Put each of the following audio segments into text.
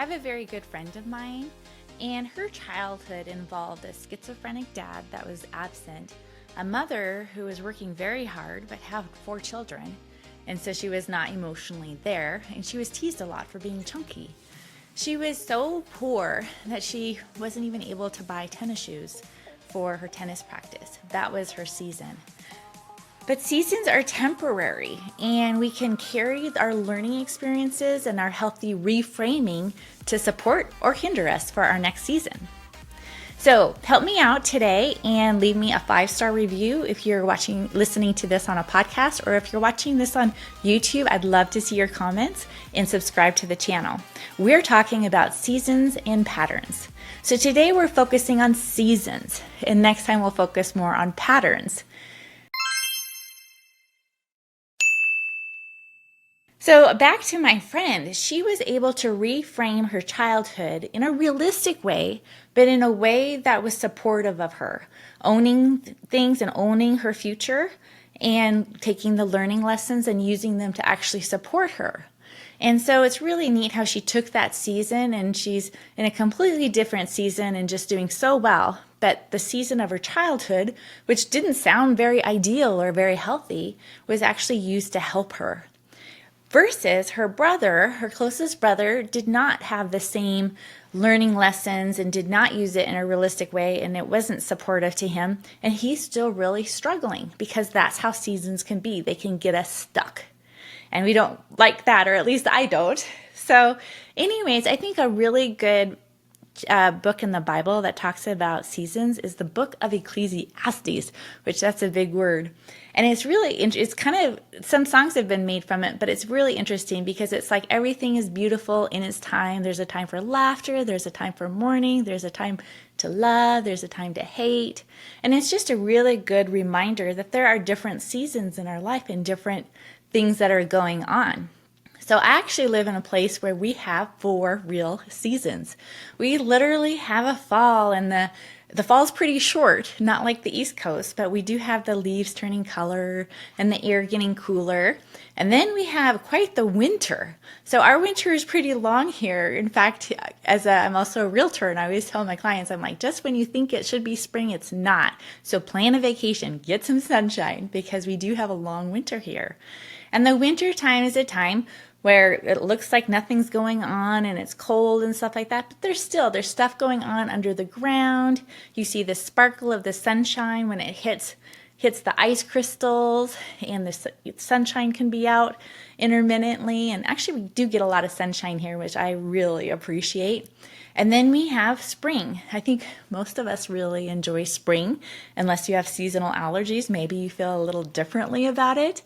I have a very good friend of mine, and her childhood involved a schizophrenic dad that was absent, a mother who was working very hard but had 4 children, and so she was not emotionally there, and she was teased a lot for being chunky. She was so poor that she wasn't even able to buy tennis shoes for her tennis practice. That was her season. But seasons are temporary, and we can carry our learning experiences and our healthy reframing to support or hinder us for our next season. So help me out today and leave me a 5-star review if you're listening to this on a podcast, or if you're watching this on YouTube. I'd love to see your comments and subscribe to the channel. We're talking about seasons and patterns. So today we're focusing on seasons, and next time we'll focus more on patterns. So back to my friend, she was able to reframe her childhood in a realistic way, but in a way that was supportive of her, owning things and owning her future, and taking the learning lessons and using them to actually support her. And so it's really neat how she took that season, and she's in a completely different season and just doing so well. But the season of her childhood, which didn't sound very ideal or very healthy, was actually used to help her. Versus her brother, her closest brother, did not have the same learning lessons and did not use it in a realistic way, and it wasn't supportive to him. And he's still really struggling, because that's how seasons can be. They can get us stuck. And we don't like that, or at least I don't. So anyways, I think a really good book in the Bible that talks about seasons is the book of Ecclesiastes, which that's a big word. And it's really, it's kind of, some songs have been made from it, but it's really interesting because it's like everything is beautiful in its time. There's a time for laughter, there's a time for mourning, there's a time to love, there's a time to hate. And it's just a really good reminder that there are different seasons in our life and different things that are going on. So I actually live in a place where we have 4 real seasons. We literally have a fall, and the fall's pretty short, not like the East Coast, but we do have the leaves turning color and the air getting cooler. And then we have quite the winter. So our winter is pretty long here. In fact, I'm also a realtor, and I always tell my clients, I'm like, just when you think it should be spring, it's not. So plan a vacation, get some sunshine, because we do have a long winter here. And the winter time is a time where it looks like nothing's going on and it's cold and stuff like that, but there's stuff going on under the ground. You see the sparkle of the sunshine when it hits the ice crystals, and the sunshine can be out intermittently. And actually we do get a lot of sunshine here, which I really appreciate. And then we have spring. I think most of us really enjoy spring, unless you have seasonal allergies. Maybe you feel a little differently about it.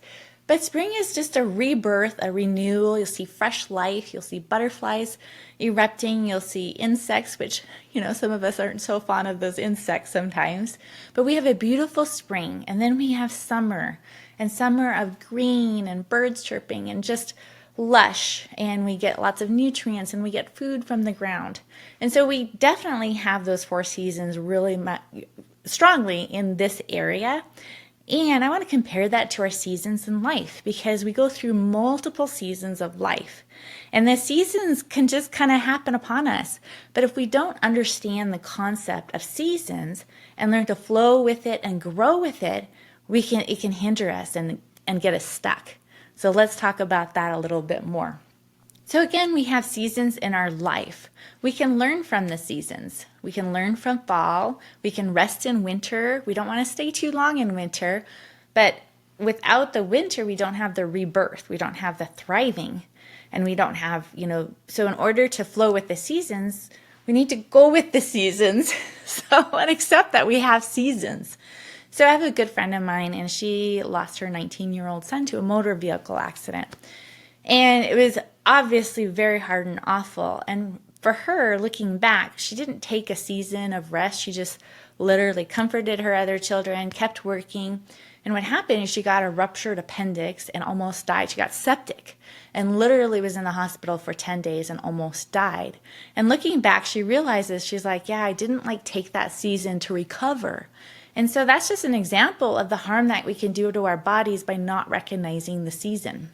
But spring is just a rebirth, a renewal. You'll see fresh life. You'll see butterflies erupting. You'll see insects, which, some of us aren't so fond of those insects sometimes. But we have a beautiful spring. And then we have summer, and summer of green and birds chirping and just lush. And we get lots of nutrients, and we get food from the ground. And so we definitely have those 4 seasons really strongly in this area. And I want to compare that to our seasons in life, because we go through multiple seasons of life. And the seasons can just kind of happen upon us. But if we don't understand the concept of seasons and learn to flow with it and grow with it, it can hinder us and get us stuck. So let's talk about that a little bit more. So again, we have seasons in our life. We can learn from the seasons. We can learn from fall. We can rest in winter. We don't want to stay too long in winter, but without the winter, we don't have the rebirth. We don't have the thriving, and we don't have, so in order to flow with the seasons, we need to go with the seasons. And accept that we have seasons. So I have a good friend of mine, and she lost her 19-year-old son to a motor vehicle accident. And it was obviously very hard and awful. And for her, looking back, she didn't take a season of rest. She just literally comforted her other children, kept working. And what happened is she got a ruptured appendix and almost died. She got septic and literally was in the hospital for 10 days and almost died. And looking back, she realizes, she's like, yeah, I didn't take that season to recover. And so that's just an example of the harm that we can do to our bodies by not recognizing the season.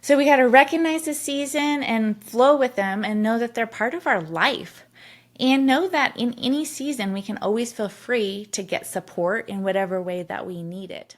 So we got to recognize the season and flow with them and know that they're part of our life. And know that in any season, we can always feel free to get support in whatever way that we need it.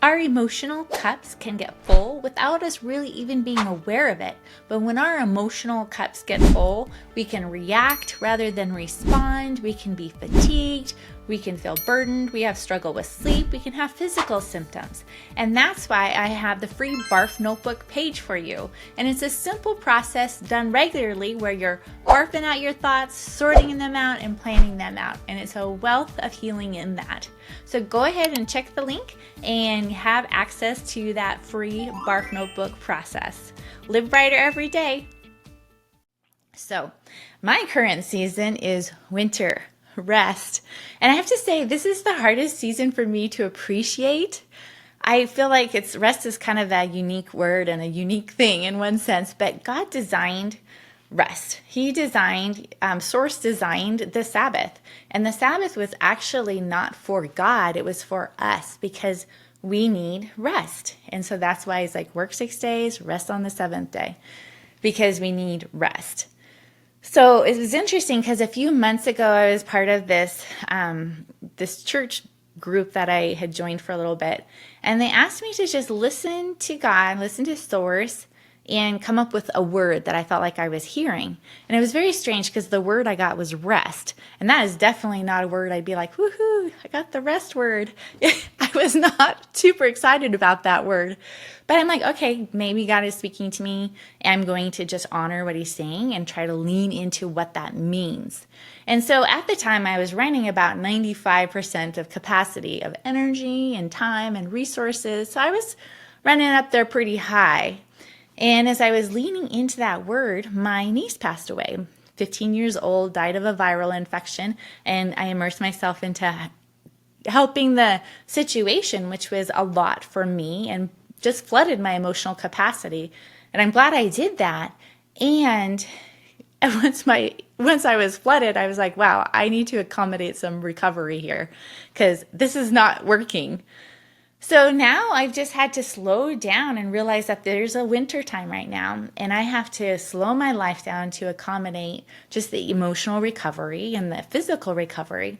Our emotional cups can get full without us really even being aware of it. But when our emotional cups get full, we can react rather than respond. We can be fatigued. We can feel burdened. We have struggle with sleep. We can have physical symptoms. And that's why I have the free Barf Notebook page for you. And it's a simple process done regularly where you're barfing out your thoughts, sorting them out, and planning them out. And it's a wealth of healing in that. So go ahead and check the link and have access to that free Barf Notebook process. Live brighter every day. So my current season is winter. Rest. And I have to say, this is the hardest season for me to appreciate. I feel like rest is kind of a unique word and a unique thing in one sense, but God designed rest. He designed, Source designed the Sabbath. And the Sabbath was actually not for God, it was for us because we need rest. And so that's why it's like work 6 days, rest on the seventh day, because we need rest. So it was interesting because a few months ago, I was part of this church group that I had joined for a little bit. And they asked me to just listen to God, listen to Source, and come up with a word that I felt like I was hearing. And it was very strange because the word I got was rest. And that is definitely not a word I'd be like, woohoo, I got the rest word. I was not super excited about that word. But I'm like, okay, maybe God is speaking to me. I'm going to just honor what he's saying and try to lean into what that means. And so at the time, I was running about 95% of capacity of energy and time and resources. So I was running up there pretty high. And as I was leaning into that word, my niece passed away. 15 years old, died of a viral infection, and I immersed myself into helping the situation, which was a lot for me and just flooded my emotional capacity. And I'm glad I did that. And once I was flooded, I was like, wow, I need to accommodate some recovery here because this is not working. So now I've just had to slow down and realize that there's a winter time right now, and I have to slow my life down to accommodate just the emotional recovery and the physical recovery.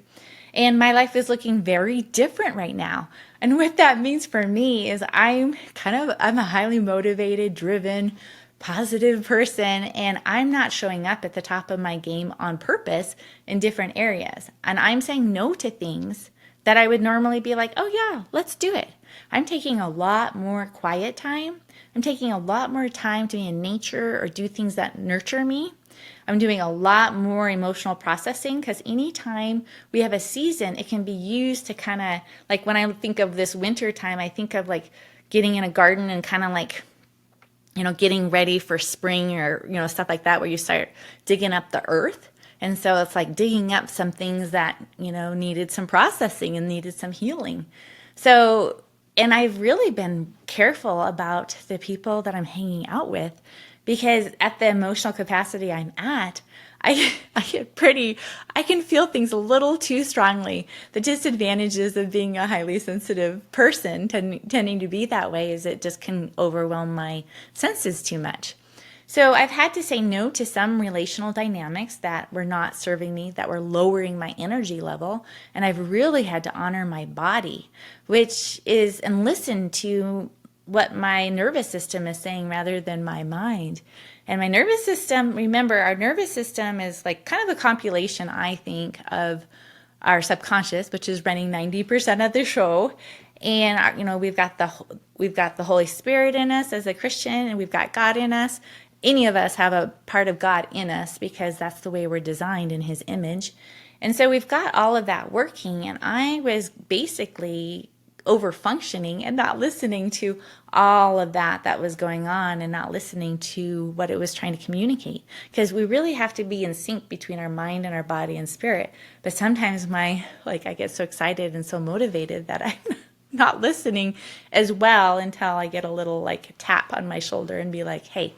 And my life is looking very different right now. And what that means for me is I'm a highly motivated, driven, positive person, and I'm not showing up at the top of my game on purpose in different areas. And I'm saying no to things that I would normally be like, oh yeah, let's do it. I'm taking a lot more quiet time. I'm taking a lot more time to be in nature or do things that nurture me. I'm doing a lot more emotional processing because anytime we have a season, it can be used to kind of, like when I think of this winter time, I think of like getting in a garden and kind of like, getting ready for spring or, stuff like that where you start digging up the earth. And so it's like digging up some things that, needed some processing and needed some healing. So, and I've really been careful about the people that I'm hanging out with because at the emotional capacity I'm at, I can feel things a little too strongly. The disadvantages of being a highly sensitive person, tending to be that way, is it just can overwhelm my senses too much. So I've had to say no to some relational dynamics that were not serving me, that were lowering my energy level. And I've really had to honor my body, and listen to what my nervous system is saying rather than my mind. And my nervous system, remember, our nervous system is like kind of a compilation, I think, of our subconscious, which is running 90% of the show. And, we've got the Holy Spirit in us as a Christian, and we've got God in us. Any of us have a part of God in us because that's the way we're designed in his image. And so we've got all of that working, and I was basically over functioning and not listening to all of that was going on and not listening to what it was trying to communicate, because we really have to be in sync between our mind and our body and spirit. But sometimes I get so excited and so motivated that I'm not listening as well until I get a little tap on my shoulder and be like, hey,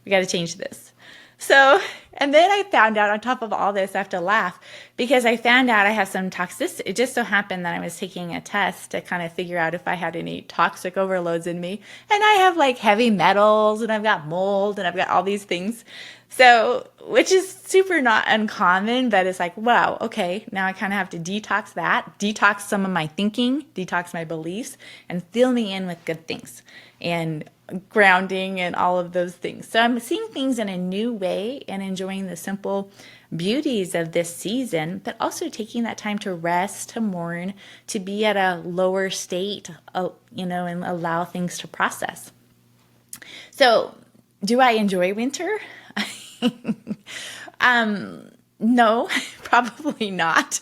we got to change this. So, and then I found out on top of all this, I have to laugh because I found out I have some toxicity. It just so happened that I was taking a test to kind of figure out if I had any toxic overloads in me. And I have like heavy metals and I've got mold and I've got all these things. So, which is super not uncommon, but it's like, wow, okay, now I kind of have to detox that, detox some of my thinking, detox my beliefs, and fill me in with good things and grounding and all of those things. So I'm seeing things in a new way and enjoying the simple beauties of this season, but also taking that time to rest, to mourn, to be at a lower state, and allow things to process. So, do I enjoy winter? No, probably not.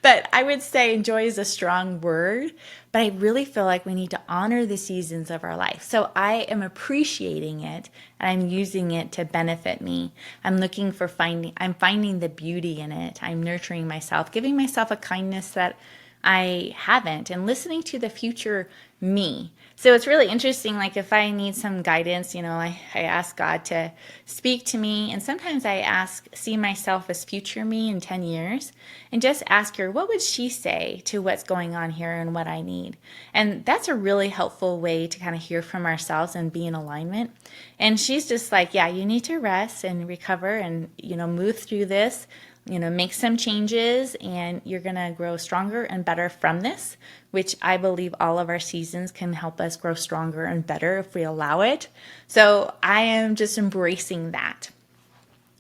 But I would say enjoy is a strong word, but I really feel like we need to honor the seasons of our life. So I am appreciating it and I'm using it to benefit me. I'm finding the beauty in it. I'm nurturing myself, giving myself a kindness that I haven't, and listening to the future me. So it's really interesting. Like if I need some guidance, I ask God to speak to me. And sometimes I see myself as future me in 10 years and just ask her, what would she say to what's going on here and what I need? And that's a really helpful way to kind of hear from ourselves and be in alignment. And she's just like, yeah, you need to rest and recover and, move through this. Make some changes and you're going to grow stronger and better from this, which I believe all of our seasons can help us grow stronger and better if we allow it. So I am just embracing that.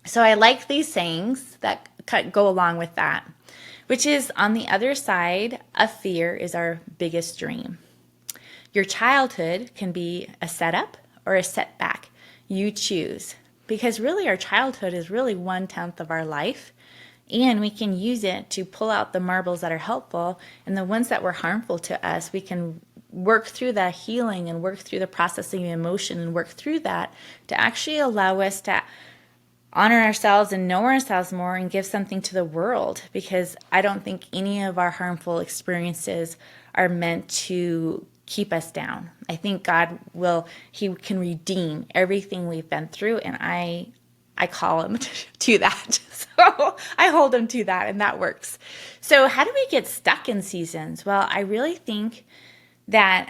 So I like these sayings that go along with that, which is on the other side of fear is our biggest dream. Your childhood can be a setup or a setback. You choose. Because really our childhood is really 1/10 of our life. And we can use it to pull out the marbles that are helpful, and the ones that were harmful to us, we can work through that healing and work through the processing of emotion and work through that to actually allow us to honor ourselves and know ourselves more and give something to the world. Because I don't think any of our harmful experiences are meant to keep us down. I think He can redeem everything we've been through, and I call him to that. So I hold him to that, and that works. So how do we get stuck in seasons? Well, I really think that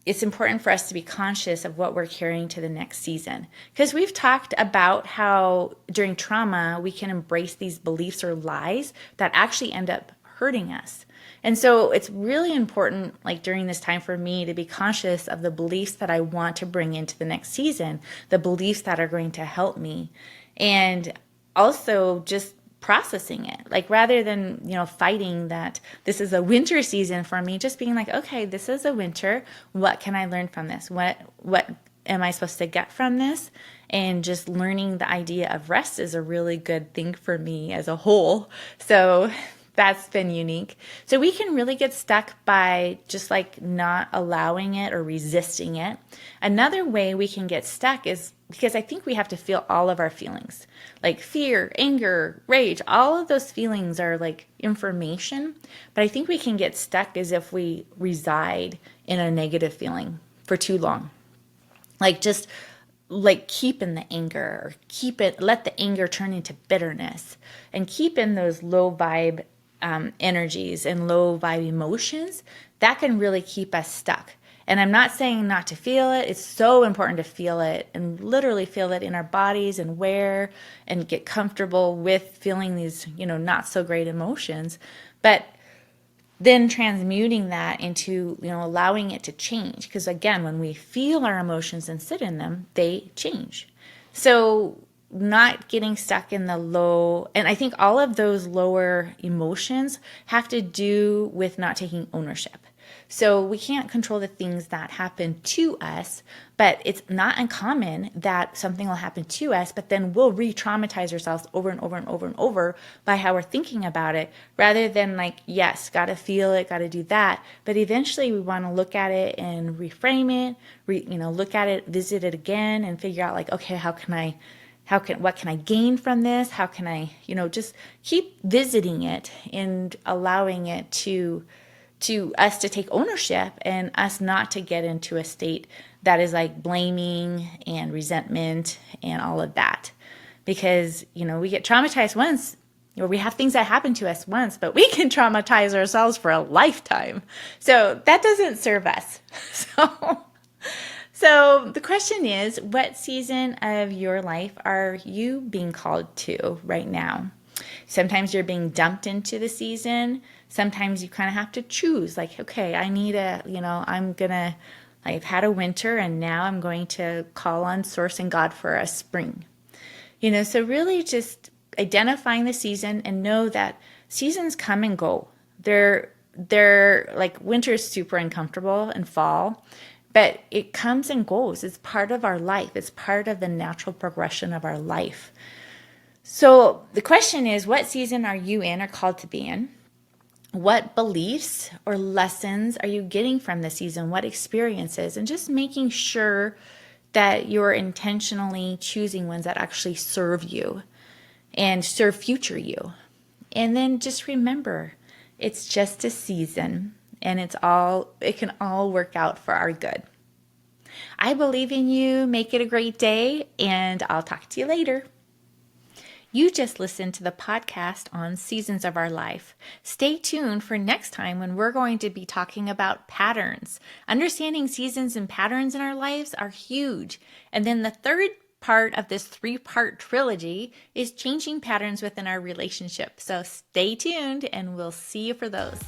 it's important for us to be conscious of what we're carrying to the next season. Because we've talked about how during trauma, we can embrace these beliefs or lies that actually end up hurting us. And so it's really important, like during this time for me, to be conscious of the beliefs that I want to bring into the next season, the beliefs that are going to help me, and also just processing it. Like rather than, fighting that this is a winter season for me, just being like, okay, this is a winter. What can I learn from this? What am I supposed to get from this? And just learning the idea of rest is a really good thing for me as a whole. So that's been unique. So we can really get stuck by just like not allowing it or resisting it. Another way we can get stuck is because I think we have to feel all of our feelings, like fear, anger, rage. All of those feelings are like information, but I think we can get stuck as if we reside in a negative feeling for too long. Like just like keep in the anger, or let the anger turn into bitterness, and keep in those low vibe energies and low vibe emotions. That can really keep us stuck. And I'm not saying not to feel it. It's so important to feel it and literally feel it in our bodies and get comfortable with feeling these, not so great emotions. But then transmuting that into, allowing it to change. Because again, when we feel our emotions and sit in them, they change. So not getting stuck in the low, and I think all of those lower emotions have to do with not taking ownership. So we can't control the things that happen to us, but it's not uncommon that something will happen to us, but then we'll re-traumatize ourselves over and over and over and over by how we're thinking about it, rather than like, yes, got to feel it, got to do that. But eventually we want to look at it and reframe it, look at it, visit it again and figure out like, okay, what can I gain from this? How can I, just keep visiting it and allowing it to us to take ownership and us not to get into a state that is like blaming and resentment and all of that. because, we get traumatized once, or we have things that happen to us once, but we can traumatize ourselves for a lifetime. So that doesn't serve us. So the question is, what season of your life are you being called to right now? Sometimes you're being dumped into the season. Sometimes you kind of have to choose, like, okay, I've had a winter and now I'm going to call on Source and God for a spring. So really just identifying the season and know that seasons come and go. They're like winter is super uncomfortable and fall, but it comes and goes. It's part of our life. It's part of the natural progression of our life. So the question is, what season are you in or called to be in? What beliefs or lessons are you getting from the season? What experiences? And just making sure that you're intentionally choosing ones that actually serve you and serve future you. And then just remember, it's just a season, and it can all work out for our good. I believe in you. Make it a great day, and I'll talk to you later. You just listened to the podcast on Seasons of Our Life. Stay tuned for next time when we're going to be talking about patterns. Understanding seasons and patterns in our lives are huge. And then the third part of this 3-part trilogy is changing patterns within our relationship. So stay tuned and we'll see you for those.